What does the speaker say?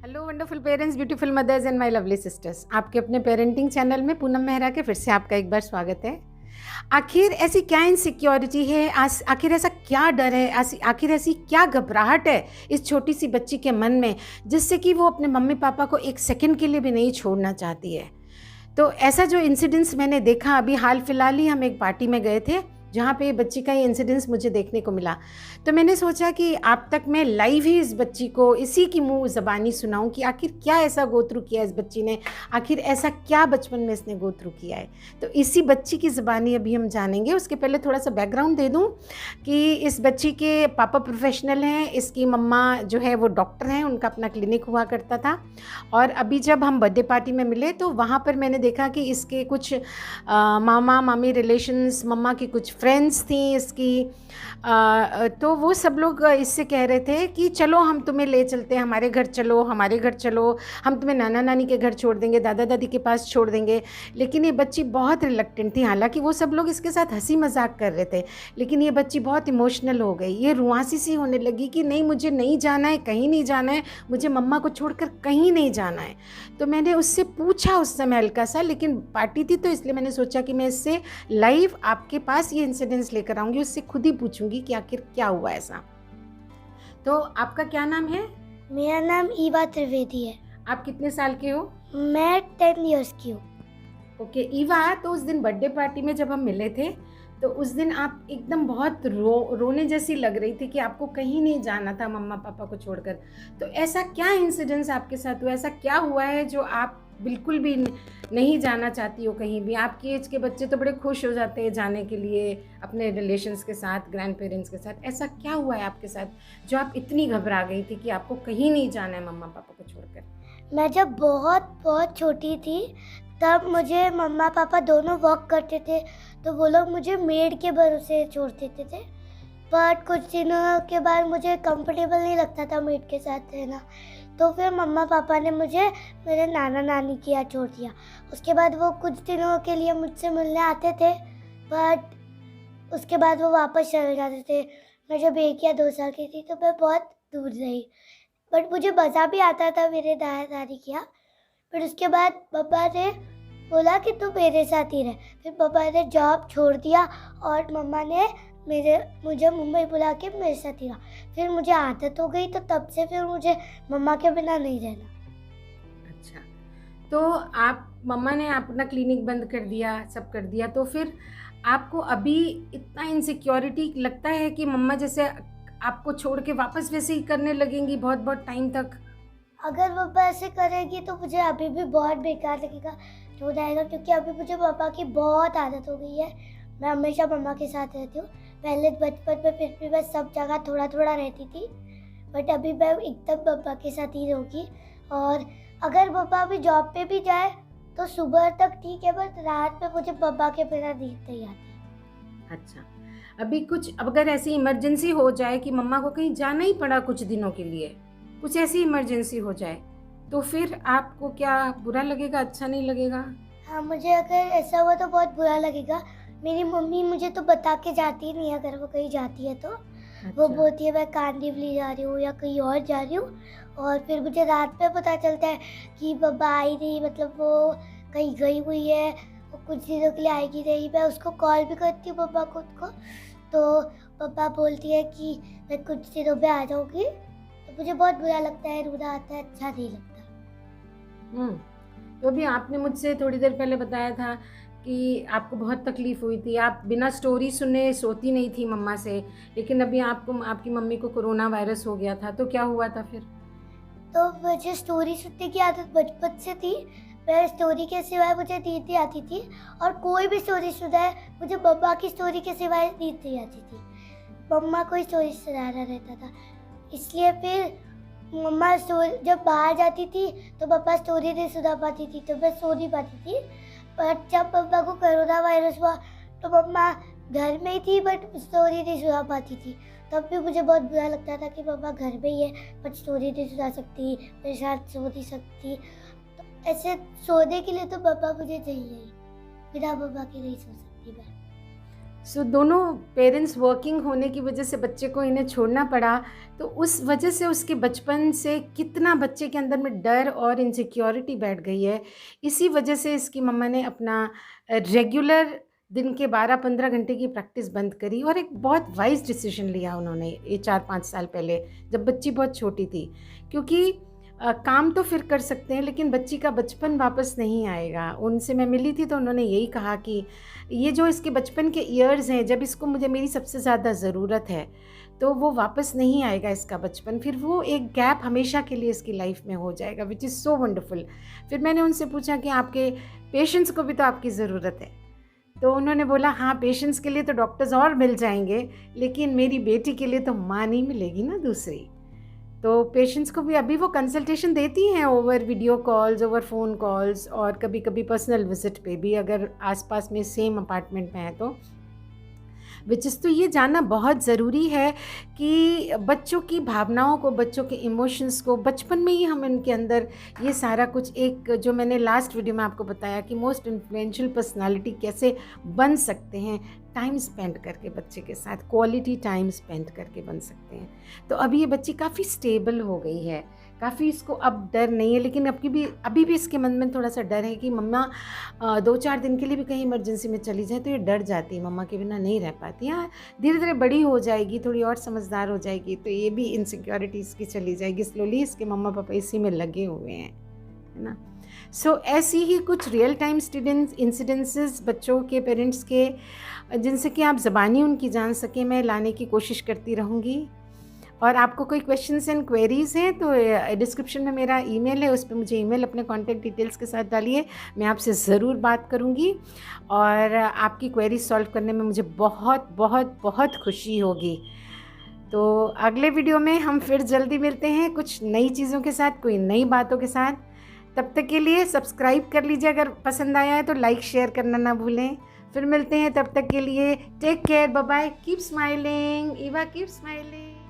Hello wonderful parents, beautiful mothers and my lovely sisters. आपके अपने parenting channel में पूनम मेहरा के फिर से आपका एक बार स्वागत है। आखिर ऐसी क्या इनसिक्योरिटी है, आखिर ऐसा क्या डर है, आखिर ऐसी क्या घबराहट है इस छोटी सी बच्ची के मन में, जिससे कि वो अपने मम्मी पापा को एक सेकंड के लिए भी नहीं छोड़ना चाहती है। तो ऐसा जो इंसिडेंट्स मैंने देखा, अभी हाल फिलहाल ही हम एक पार्टी में गए थे जहाँ पे बच्ची का ये इंसिडेंस मुझे देखने को मिला। तो मैंने सोचा कि आप तक मैं लाइव ही इस बच्ची को इसी की मुंह ज़बानी सुनाऊं कि आखिर क्या ऐसा गो थ्रू किया इस बच्ची ने, आखिर ऐसा क्या बचपन में इसने गो थ्रू किया है। तो इसी बच्ची की ज़बानी अभी हम जानेंगे। उसके पहले थोड़ा सा बैकग्राउंड दे दूं कि इस बच्ची के पापा प्रोफेशनल हैं, इसकी मम्मा जो है वो डॉक्टर हैं, उनका अपना क्लिनिक हुआ करता था। और अभी जब हम बर्थडे पार्टी में मिले तो वहाँ पर मैंने देखा कि इसके कुछ मामा मामी रिलेशंस, मम्मा की कुछ फ्रेंड्स थी इसकी। तो वो सब लोग इससे कह रहे थे कि चलो हम तुम्हें ले चलते हैं, हमारे घर चलो, हमारे घर चलो, हम तुम्हें नाना नानी के घर छोड़ देंगे, दादा दादी के पास छोड़ देंगे। लेकिन ये बच्ची बहुत रिलक्टेंट थी। हालांकि वो सब लोग इसके साथ हंसी मजाक कर रहे थे, लेकिन ये बच्ची बहुत इमोशनल हो गई। ये रुआंसी सी होने लगी कि नहीं, मुझे नहीं जाना है, कहीं नहीं जाना है, मुझे मम्मा को छोड़कर कहीं नहीं जाना है। तो मैंने उससे पूछा उस समय हल्का सा, लेकिन पार्टी थी तो इसलिए मैंने सोचा कि मैं इससे लाइव आपके पास ये इंसिडेंट्स लेकर आऊँगी, उससे खुद ही पूछूंगी कि आखिर क्या हुआ ऐसा। तो आपका क्या नाम है? मेरा नाम ईवा त्रिवेदी है। आप कितने साल के हो? मैं 10 इयर्स की हूँ। ओके ईवा, तो उस दिन बर्थडे पार्टी में जब हम मिले थे तो उस दिन आप एकदम बहुत रोने जैसी लग रही थी कि आपको कहीं नहीं जाना था मम्मा पापा को छोड़कर। तो ऐसा क्या इंसिडेंस आपके साथ हुआ, ऐसा क्या हुआ है जो आप बिल्कुल भी नहीं जाना चाहती हो कहीं भी? आपकी एज के बच्चे तो बड़े खुश हो जाते हैं जाने के लिए अपने रिलेशंस के साथ, ग्रैंड पेरेंट्स के साथ। ऐसा क्या हुआ है आपके साथ जो आप इतनी घबरा गई थी कि आपको कहीं नहीं जाना है मम्मा पापा को छोड़कर? मैं जब बहुत बहुत छोटी थी तब मुझे मम्मा पापा दोनों वर्क करते थे, तो वो लोग मुझे मेड के भरोसे छोड़ देते थे। बट कुछ दिनों के बाद मुझे कंफर्टेबल नहीं लगता था मेड के साथ रहना, तो फिर मम्मा पापा ने मुझे मेरे नाना नानी के यहाँ छोड़ दिया। उसके बाद वो कुछ दिनों के लिए मुझसे मिलने आते थे, बट उसके बाद वो वापस चले जाते थे। मैं जब 1 या 2 साल की थी तो मैं बहुत दूर रही, बट मुझे मज़ा भी आता था मेरे दादा दादी के यहाँ। फिर उसके बाद पापा ने बोला कि तू मेरे साथ ही रह। फिर पापा ने जॉब छोड़ दिया और मम्मा ने मुझे मुंबई बुला के मेरे साथ ही रहा। फिर मुझे आदत हो गई, तो तब से फिर मुझे मम्मा के बिना नहीं रहना। अच्छा, तो आप मम्मा ने अपना क्लिनिक बंद कर दिया, सब कर दिया, तो फिर आपको अभी इतना इनसिक्योरिटी लगता है कि मम्मा जैसे आपको छोड़ के वापस वैसे ही करने लगेंगी बहुत बहुत टाइम तक? अगर पापा ऐसे करेगी तो मुझे अभी भी बहुत बेकार लगेगा, हो जाएगा, क्योंकि अभी मुझे पापा की बहुत आदत हो गई है। मैं हमेशा मम्मा के साथ रहती हूँ। पहले बचपन में फिर भी मैं सब जगह थोड़ा थोड़ा रहती थी, बट अभी मैं एकदम पापा के साथ ही रहूँगी। और अगर पापा अभी जॉब पे भी जाए तो सुबह तक ठीक है, बट रात में मुझे पापा के बिना नींद नहीं आती। अच्छा, अभी कुछ अगर ऐसी इमरजेंसी हो जाए कि मम्मा को कहीं जाना ही पड़ा कुछ दिनों के लिए, कुछ ऐसी इमरजेंसी हो जाए, तो फिर आपको क्या बुरा लगेगा, अच्छा नहीं लगेगा? हाँ, मुझे अगर ऐसा हुआ तो बहुत बुरा लगेगा। मेरी मम्मी मुझे तो बता के जाती नहीं, अगर वो कहीं जाती है तो। वो अच्छा। बोलती है मैं कांदीवली जा रही हूँ या कहीं और जा रही हूँ, और फिर मुझे रात में पता चलता है कि पापा आई नहीं, मतलब वो कहीं गई हुई है, वो कुछ दिनों के लिए आएगी नहीं। मैं उसको कॉल भी करती हूँ पापा खुद को, तो पापा बोलती है कि मैं कुछ दिनों में आ जाऊँगी। तो मुझे बहुत बुरा लगता है, रोना आता है, अच्छा नहीं लगता। तो अभी आपने मुझसे थोड़ी देर पहले बताया था कि आपको बहुत तकलीफ़ हुई थी, आप बिना स्टोरी सुने सोती नहीं थी मम्मा से, लेकिन अभी आपको आपकी मम्मी को कोरोना वायरस हो गया था, तो क्या हुआ था फिर? तो मुझे स्टोरी सुनने की आदत बचपन से थी। मैं स्टोरी के सिवाय मुझे नींद नहीं आती थी, और कोई भी स्टोरी सुनाए मुझे मम्मा की स्टोरी के सिवाय नींद नहीं आती थी। मम्मा को ही स्टोरी सुनाना रहता था, इसलिए फिर मम्मा स्टोरी जब बाहर जाती थी तो पापा स्टोरी नहीं सुना पाती थी, तो मैं सो नहीं पाती थी। पर जब मम्मा को कोरोना वायरस हुआ तो मम्मा घर में ही थी, बट स्टोरी नहीं सुना पाती थी। तब भी मुझे बहुत बुरा लगता था कि पापा घर में ही है बट स्टोरी नहीं सुना सकती, मेरे साथ सो नहीं सकती। तो ऐसे सोने के लिए तो पापा मुझे चाहिए ही, बिना पापा के नहीं सो सकती मैं। सो दोनों पेरेंट्स वर्किंग होने की वजह से बच्चे को इन्हें छोड़ना पड़ा, तो उस वजह से उसके बचपन से कितना बच्चे के अंदर में डर और इनसिक्योरिटी बैठ गई है। इसी वजह से इसकी मम्मा ने अपना रेगुलर दिन के 12-15 घंटे की प्रैक्टिस बंद करी और एक बहुत वाइज डिसीजन लिया उन्होंने ये 4-5 साल पहले, जब बच्ची बहुत छोटी थी। क्योंकि काम तो फिर कर सकते हैं लेकिन बच्ची का बचपन वापस नहीं आएगा। उनसे मैं मिली थी तो उन्होंने यही कहा कि ये जो इसके बचपन के ईयर्स हैं, जब इसको मुझे मेरी सबसे ज़्यादा ज़रूरत है, तो वो वापस नहीं आएगा इसका बचपन। फिर वो एक गैप हमेशा के लिए इसकी लाइफ में हो जाएगा, विच इज़ सो वंडरफुल। फिर मैंने उनसे पूछा कि आपके पेशेंट्स को भी तो आपकी ज़रूरत है। तो उन्होंने बोला हाँ, पेशेंट्स के लिए तो डॉक्टर्स और मिल जाएंगे, लेकिन मेरी बेटी के लिए तो माँ नहीं मिलेगी ना दूसरी। तो पेशेंट्स को भी अभी वो कंसल्टेशन देती हैं over video calls, over phone calls, और कभी कभी पर्सनल विजिट पे भी, अगर आसपास में सेम अपार्टमेंट में है तो। विच इज़ तो ये जानना बहुत ज़रूरी है कि बच्चों की भावनाओं को, बच्चों के इमोशंस को बचपन में ही हम इनके अंदर ये सारा कुछ, एक जो मैंने लास्ट वीडियो में आपको बताया कि मोस्ट इन्फ्लुएंशियल पर्सनालिटी कैसे बन सकते हैं, टाइम स्पेंड करके बच्चे के साथ, क्वालिटी टाइम स्पेंड करके बन सकते हैं। तो अभी ये बच्ची काफ़ी स्टेबल हो गई है, काफ़ी इसको अब डर नहीं है, लेकिन अभी भी इसके मन में थोड़ा सा डर है कि मम्मा 2-4 दिन के लिए भी कहीं इमरजेंसी में चली जाए तो ये डर जाती है, मम्मा के बिना नहीं रह पाती। हाँ, धीरे धीरे बड़ी हो जाएगी, थोड़ी और समझदार हो जाएगी तो ये भी इनसिक्योरिटी इसकी चली जाएगी। स्लोली इसके मम्मा पापा इसी में लगे हुए हैं, है ना। सो ऐसी ही कुछ रियल टाइम इंसिडेंसेस बच्चों के, पेरेंट्स के, जिनसे कि आप ज़बानी उनकी जान सकें, मैं लाने की कोशिश करती रहूँगी। और आपको कोई क्वेश्चंस एंड क्वेरीज़ हैं तो डिस्क्रिप्शन में मेरा ईमेल है, उस पर मुझे ईमेल अपने कॉन्टैक्ट डिटेल्स के साथ डालिए, मैं आपसे ज़रूर बात करूँगी और आपकी क्वेरी सॉल्व करने में मुझे बहुत बहुत बहुत खुशी होगी। तो अगले वीडियो में हम फिर जल्दी मिलते हैं कुछ नई चीज़ों के साथ, कोई नई बातों के साथ। तब तक के लिए सब्सक्राइब कर लीजिए, अगर पसंद आया है तो लाइक शेयर करना ना भूलें। फिर मिलते हैं, तब तक के लिए take care, bye bye, keep smiling, Eva keep smiling.